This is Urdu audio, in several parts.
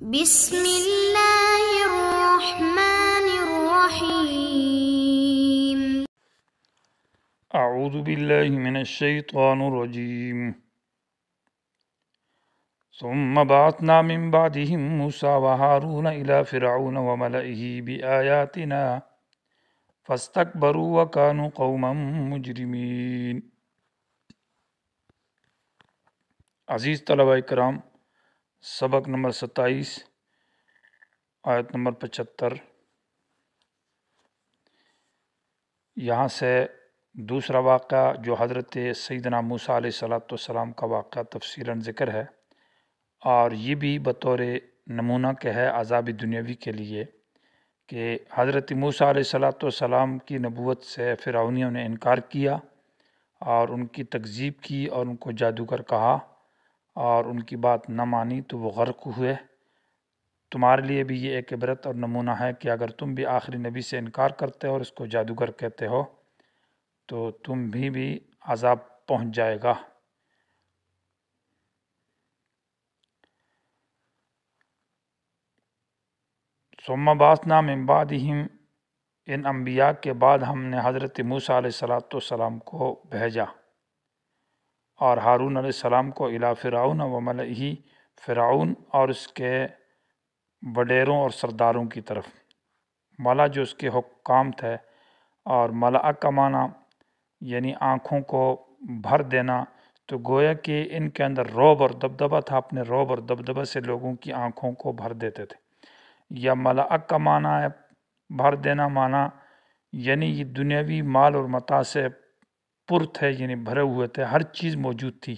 بسم اللہ الرحمن الرحیم۔ اعوذ باللہ من الشیطان الرجیم ثم بعثنا من بعدهم موسى وهارون الى فرعون وملئه بآیاتنا فاستكبروا وكانوا قوما مجرمین۔ عزیز طلبہ کرام، سبق نمبر 27 آیت نمبر 75، یہاں سے دوسرا واقعہ جو حضرت سیدنا موسیٰ علیہ السلام کا واقعہ تفصیلاً ذکر ہے، اور یہ بھی بطور نمونہ کہ ہے عذاب دنیاوی کے لیے کہ حضرت موسیٰ علیہ السلام کی نبوت سے فرعونیوں نے انکار کیا اور ان کی تکذیب کی اور ان کو جادوگر کہا اور ان کی بات نہ مانی تو وہ غرق ہوئے۔ تمہارے لیے بھی یہ ایک عبرت اور نمونہ ہے کہ اگر تم بھی آخری نبی سے انکار کرتے ہو اور اس کو جادوگر کہتے ہو تو تم بھی عذاب پہنچ جائے گا۔ ثم بعثنا من بعدہم، ان انبیاء کے بعد ہم نے حضرت موسیٰ علیہ السلام کو بھیجا اور ہارون علیہ السلام کو الی فرعون و ملئہ، فرعون اور اس کے وڈیروں اور سرداروں کی طرف۔ ملا جو اس کے حکام تھے، اور ملأ کا معنی یعنی آنکھوں کو بھر دینا، تو گویا کہ ان کے اندر رعب اور دبدبہ تھا، اپنے رعب اور دبدبہ سے لوگوں کی آنکھوں کو بھر دیتے تھے۔ یا ملأ کا معنی ہے بھر دینا، معنی یعنی یہ دنیاوی مال اور متاع سے پر تھے، یعنی بھرے ہوئے تھے، ہر چیز موجود تھی،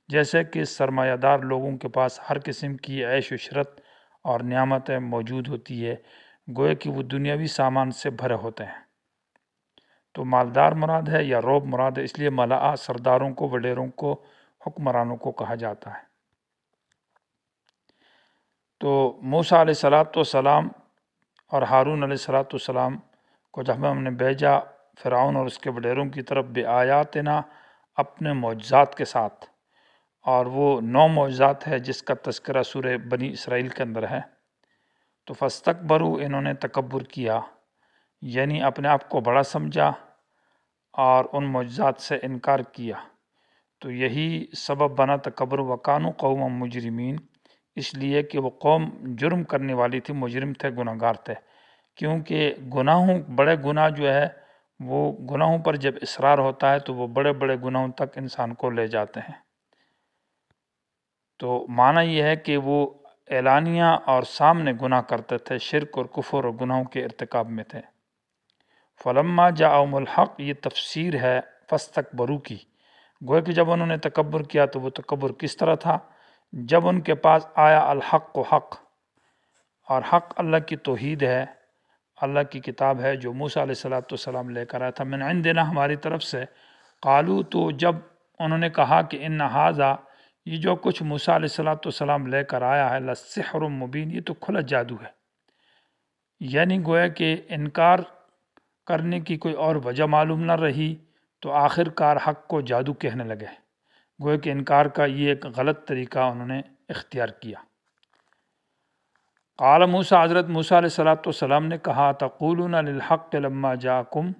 جیسے کہ سرمایہ دار لوگوں کے پاس ہر قسم کی عیش و عشرت اور نعمتیں موجود ہوتی ہے، گویا کہ وہ دنیاوی سامان سے بھرے ہوتے ہیں۔ تو مالدار مراد ہے یا رعب مراد ہے، اس لیے ملأ سرداروں کو، وڈیروں کو، حکمرانوں کو کہا جاتا ہے۔ تو موسیٰ علیہ السلام اور ہارون علیہ السلام کو جب ہم نے بھیجا فرعون اور اس کے وڈیروں کی طرف بآیاتنا، اپنے معجزات کے ساتھ، اور وہ 9 معجزات ہے جس کا تذکرہ سورہ بنی اسرائیل کے اندر ہے۔ تو فاستکبروا، انہوں نے تکبر کیا، یعنی اپنے آپ کو بڑا سمجھا اور ان معجزات سے انکار کیا، تو یہی سبب بنا تکبر، وکانوا قوما مجرمین، اس لیے کہ وہ قوم جرم کرنے والی تھی، مجرم تھے، گناہ گار تھے، کیونکہ بڑے گناہ جو ہے وہ گناہوں پر جب اصرار ہوتا ہے تو وہ بڑے بڑے گناہوں تک انسان کو لے جاتے ہیں۔ تو معنی یہ ہے کہ وہ اعلانیہ اور سامنے گناہ کرتے تھے، شرک اور کفر اور گناہوں کے ارتکاب میں تھے۔ فلما جاءہم الحق، یہ تفسیر ہے فاستکبروا کی، گویا کہ جب انہوں نے تکبر کیا تو وہ تکبر کس طرح تھا؟ جب ان کے پاس آیا الحق و حق، اور حق اللہ کی توحید ہے، اللہ کی کتاب ہے جو موسیٰ علیہ السلام لے کر آیا تھا، من عندنا، ہماری طرف سے، قالو، تو جب انہوں نے کہا کہ ان ھذا، یہ جو کچھ موسیٰ علیہ السلام لے کر آیا ہے، لسحر مبین، یہ تو کھلا جادو ہے، یعنی گویا کہ انکار کرنے کی کوئی اور وجہ معلوم نہ رہی تو آخر کار حق کو جادو کہنے لگے، گویا کہ انکار کا یہ ایک غلط طریقہ انہوں نے اختیار کیا۔ قال موسیٰ، حضرت موسیٰ علیہ السلام نے کہا، تقولون للحق لما جاءکم،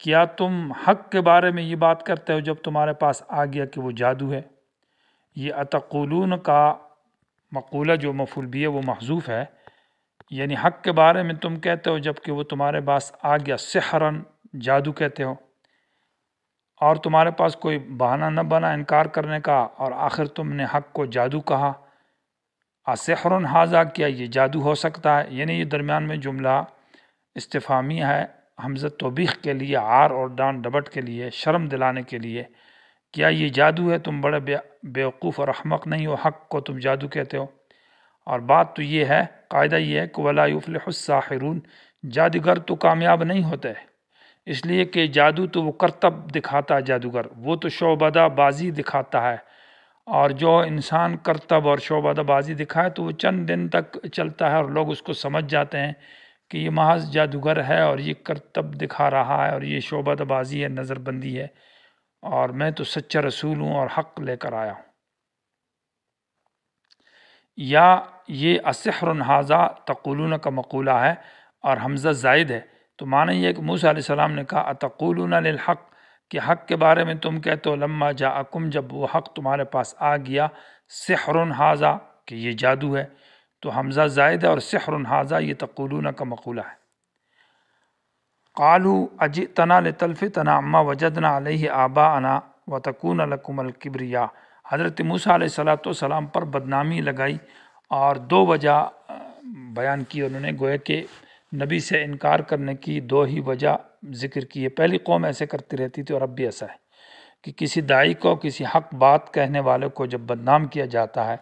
کیا تم حق کے بارے میں یہ بات کرتے ہو جب تمہارے پاس آ گیا کہ وہ جادو ہے؟ یہ اتقولون کا مقولہ جو مفعول بھی ہے وہ محذوف ہے، یعنی حق کے بارے میں تم کہتے ہو جب کہ وہ تمہارے پاس آ گیا، سحرن، جادو کہتے ہو، اور تمہارے پاس کوئی بہانہ نہ بنا انکار کرنے کا، اور آخر تم نے حق کو جادو کہا۔ اسحر ھذا، کیا یہ جادو ہو سکتا ہے؟ یعنی یہ درمیان میں جملہ استفہامی ہے، حمزہ توبیخ کے لیے، عار اور ڈانٹ ڈپٹ کے لیے، شرم دلانے کے لیے، کیا یہ جادو ہے؟ تم بڑے بیوقوف اور احمق نہیں ہو، حق کو تم جادو کہتے ہو؟ اور بات تو یہ ہے، قاعدہ یہ ہے کہ وَلَا يُفْلِحُ السَّاحِرُونَ، جادوگر تو کامیاب نہیں ہوتے، اس لیے کہ جادو تو وہ کرتب دکھاتا ہے، جادوگر وہ تو شعبدہ بازی دکھاتا ہے، اور جو انسان کرتب اور شعبدہ بازی دکھائے تو وہ چند دن تک چلتا ہے اور لوگ اس کو سمجھ جاتے ہیں کہ یہ محض جادوگر ہے اور یہ کرتب دکھا رہا ہے اور یہ شعبدہ بازی ہے، نظر بندی ہے، اور میں تو سچا رسول ہوں اور حق لے کر آیا ہوں۔ یا یہ السحر ھذا تقولون کا مقولہ ہے اور حمزہ زائد ہے، تو معنی یہ ہے کہ موسیٰ علیہ السلام نے کہا اتقولون للحق، کہ حق کے بارے میں تم کہتے ہو لما جاءکم، جب وہ حق تمہارے پاس آ گیا، سحر ھذا، کہ یہ جادو ہے، تو حمزہ زائد ہے اور سحر ھذا یہ تقولون کا مقولہ ہے۔ قالوا اجئتنا لتلفتنا عما وجدنا علیہ آباءنا وتکون لکم الکبریاء، حضرت موسیٰ علیہ السلام پر بدنامی لگائی اور دو وجہ بیان کی انہوں نے، گویا کہ نبی سے انکار کرنے کی دو ہی وجہ ذکر کی ہے۔ پہلی قوم ایسے کرتی رہتی تھی اور اب بھی ایسا ہے کہ کسی داعی کو، کسی حق بات کہنے والے کو جب بدنام کیا جاتا ہے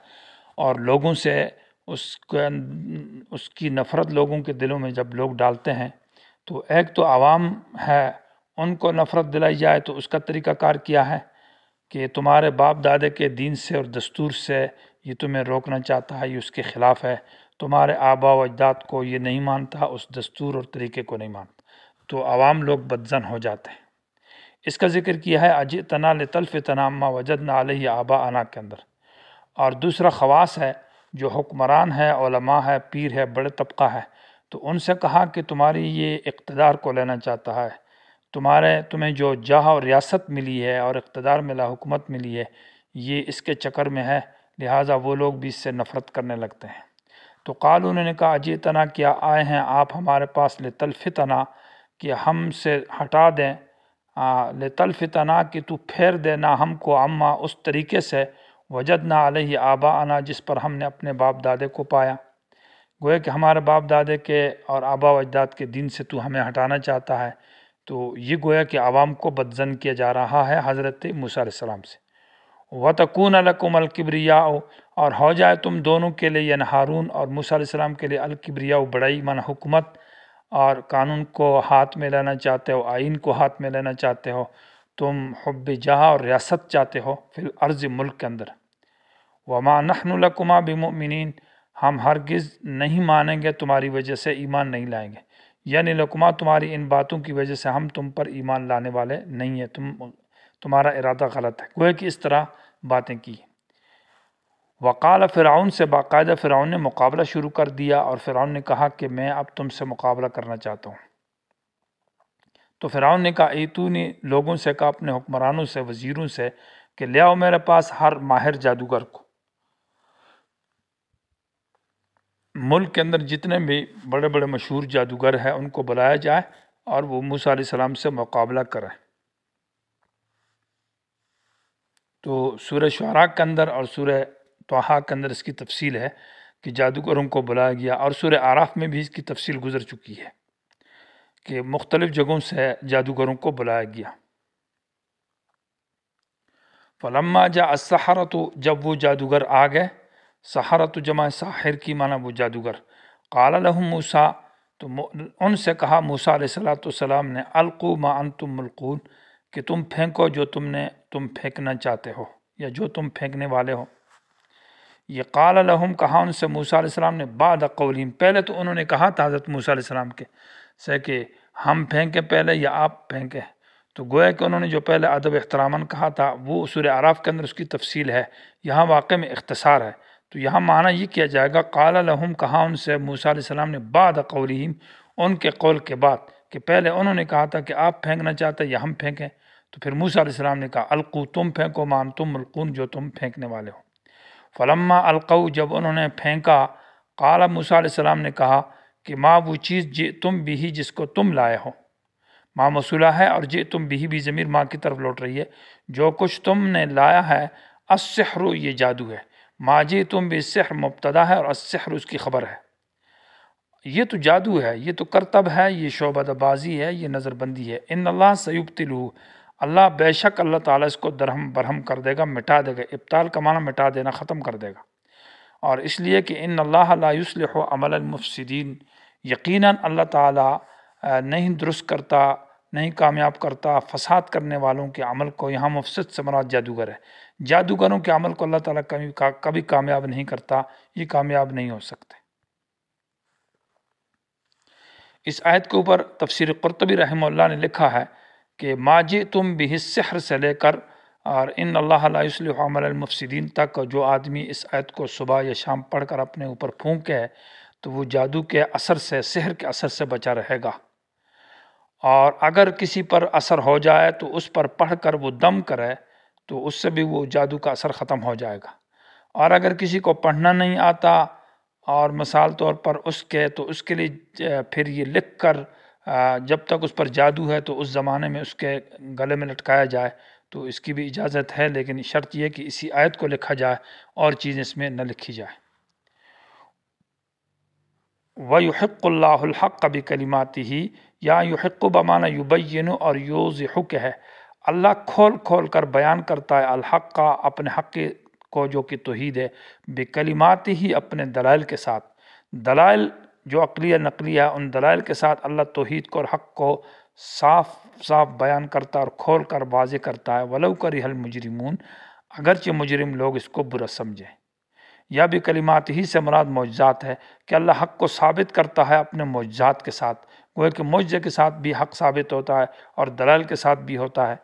اور لوگوں سے اس کی نفرت لوگوں کے دلوں میں جب لوگ ڈالتے ہیں، تو ایک تو عوام ہے ان کو نفرت دلائی جائے، تو اس کا طریقہ کار کیا ہے کہ تمہارے باپ دادے کے دین سے اور دستور سے یہ تمہیں روکنا چاہتا ہے، یہ اس کے خلاف ہے، تمہارے آبا و اجداد کو یہ نہیں مانتا، اس دستور اور طریقے کو نہیں مانتا، تو عوام لوگ بدزن ہو جاتے ہیں۔ اس کا ذکر کیا ہے اجئتنا لتلفتنا عما وجدنا علیہ آباءنا کے اندر۔ اور دوسرا خواص ہے، جو حکمران ہے، علماء ہے، پیر ہے، بڑے طبقہ ہے، تو ان سے کہا کہ تمہاری یہ اقتدار کو لینا چاہتا ہے، تمہیں جو جاہ اور ریاست ملی ہے اور اقتدار ملا، حکومت ملی ہے، یہ اس کے چکر میں ہے، لہٰذا وہ لوگ بھی اس سے نفرت کرنے لگتے ہیں۔ تو قالوا انہوں نے کہا اجئتنا، کیا آئے ہیں آپ ہمارے پاس، لتلفتنا، کہ ہم سے ہٹا دیں، لتلفتنا، کہ تو پھیر دینا ہم کو، عما، اس طریقے سے، وجدنا علیہ آباءنا، جس پر ہم نے اپنے باپ دادے کو پایا۔ گویا کہ ہمارے باپ دادے کے اور آبا و اجداد کے دین سے تو ہمیں ہٹانا چاہتا ہے، تو یہ گویا کہ عوام کو بدزن کیا جا رہا ہے حضرت موسیٰ علیہ السلام سے۔ وَتَكُونَ لَكُمُ الْكِبْرِيَاءُ، اور ہو جائے تم دونوں کے لیے، یعنی ہارون اور موسیٰ علیہ السلام کے لیے، الکبریاء، بڑائی، معنی حکومت اور قانون کو ہاتھ میں لینا چاہتے ہو، آئین کو ہاتھ میں لینا چاہتے ہو، تم حب جاہ اور ریاست چاہتے ہو فی الارض، ملک کے اندر۔ وَمَا نَحْنُ لَكُمَا بِمُؤْمِنِينَ، ہم ہرگز نہیں مانیں گے تمہاری وجہ سے، ایمان نہیں لائیں گے، یعنی لکما، تمہاری ان باتوں کی وجہ سے ہم تم پر ایمان لانے والے نہیں ہیں، تمہارا ارادہ غلط ہے، گویا کہ اس طرح باتیں کی۔ وقال فرعون، سے باقاعدہ فرعون نے مقابلہ شروع کر دیا، اور فرعون نے کہا کہ میں اب تم سے مقابلہ کرنا چاہتا ہوں۔ تو فرعون نے کہا ایتونی، لوگوں سے کہا، اپنے حکمرانوں سے، وزیروں سے، کہ لے آؤ میرے پاس ہر ماہر جادوگر کو۔ ملک کے اندر جتنے بھی بڑے بڑے مشہور جادوگر ہیں ان کو بلایا جائے اور وہ موسیٰ علیہ السلام سے مقابلہ کریں۔ تو سورہ شعراء کے اندر اور سورہ طٰہٰ کے اندر اس کی تفصیل ہے کہ جادوگروں کو بلایا گیا، اور سورہ اعراف میں بھی اس کی تفصیل گزر چکی ہے کہ مختلف جگہوں سے جادوگروں کو بلایا گیا۔ فلما جاء السحرۃ، جب وہ جادوگر آ گئے، سحرۃ جمع ساحر کی، معنی وہ جادوگر، قال لہم موسیٰ، تو ان سے کہا موسیٰ علیہ السلام نے، القوا ما انتم ملقون، کہ تم پھینکو جو تم پھینکنا چاہتے ہو یا جو تم پھینکنے والے ہو۔ یہ قال لہم، کہا ان سے موسیٰ علیہ السلام نے، بعد قولہم، پہلے تو انہوں نے کہا تھا حضرت موسیٰ علیہ السلام کے سے کہ ہم پھینکیں پہلے یا آپ پھینکیں، تو گویا کہ انہوں نے جو پہلے ادب احتراماً کہا تھا وہ سورہ اعراف کے اندر اس کی تفصیل ہے، یہاں واقع میں اختصار ہے، تو یہاں معنی یہ کیا جائے گا، قال لہم، کہا ان سے موسیٰ علیہ السلام نے، بعد قولہم، ان کے قول کے بعد، کہ پہلے انہوں نے کہا تھا کہ آپ پھینکنا چاہتے یا ہم پھینکیں، تو پھر موسیٰ علیہ السلام نے کہا القوا، تم پھینکو، ما انتم ملقون، جو تم پھینکنے والے ہو۔ فلما القوا، جب انہوں نے پھینکا، قال، موسیٰ علیہ السلام نے کہا کہ ما، وہ چیز، تم بھی، جس کو تم لائے ہو، ما موصولہ ہے، اور تم بھی ضمیر ماں کی طرف لوٹ رہی ہے، جو کچھ تم نے لایا ہے، السحر، یہ جادو ہے، ما تم بھی، سحر مبتدا ہے اور السحر اس کی خبر ہے، یہ تو جادو ہے، یہ تو کرتب ہے، یہ شعبہ بازی ہے، یہ نظر بندی ہے، ان اللہ سیبطلہ، اللہ بے شک اللہ تعالیٰ اس کو درہم برہم کر دے گا، مٹا دے گا، ابطال کا معنی مٹا دینا، ختم کر دے گا، اور اس لیے کہ ان اللہ لا یصلح عمل المفسدین، یقیناً اللہ تعالیٰ نہیں درست کرتا، نہیں کامیاب کرتا فساد کرنے والوں کے عمل کو۔ یہاں مفسد سے مراد جادوگر ہے، جادوگروں کے عمل کو اللہ تعالیٰ کبھی کامیاب نہیں کرتا، یہ کامیاب نہیں ہو سکتے۔ اس آیت کے اوپر تفسیر قرطبی رحمہ اللہ نے لکھا ہے کہ ما جئتم بہ السحر سے لے کر اور ان اللہ لا یصلح عمل المفسدین تک جو آدمی اس آیت کو صبح یا شام پڑھ کر اپنے اوپر پھونکے تو وہ جادو کے اثر سے، سحر کے اثر سے بچا رہے گا، اور اگر کسی پر اثر ہو جائے تو اس پر پڑھ کر وہ دم کرے تو اس سے بھی وہ جادو کا اثر ختم ہو جائے گا۔ اور اگر کسی کو پڑھنا نہیں آتا اور مثال طور پر اس کے لیے پھر یہ لکھ کر جب تک اس پر جادو ہے تو اس زمانے میں اس کے گلے میں لٹکایا جائے تو اس کی بھی اجازت ہے، لیکن شرط یہ کہ اسی آیت کو لکھا جائے اور چیز اس میں نہ لکھی جائے۔ وَيُحِقُّ اللَّهُ الْحَقَّ بِكَلِمَاتِهِ، یا یحق بمعنی یبین اور یوضح کے ہے، اللہ کھول کھول کر بیان کرتا ہے الحق کا، اپنے حق کو جو کہ توحید ہے، بکلمات ہی اپنے دلائل کے ساتھ، دلائل جو عقلیہ نقلیہ ہے ان دلائل کے ساتھ اللہ توحید کو اور حق کو صاف صاف بیان کرتا ہے اور کھول کر واضح کرتا ہے۔ ولو کرہ المجرمون، اگرچہ مجرم لوگ اس کو برا سمجھیں۔ یا بھی کلمات ہی سے مراد معجزات ہے کہ اللہ حق کو ثابت کرتا ہے اپنے معجزات کے ساتھ، گویا کہ معجزے کے ساتھ بھی حق ثابت ہوتا ہے اور دلائل کے ساتھ بھی ہوتا ہے۔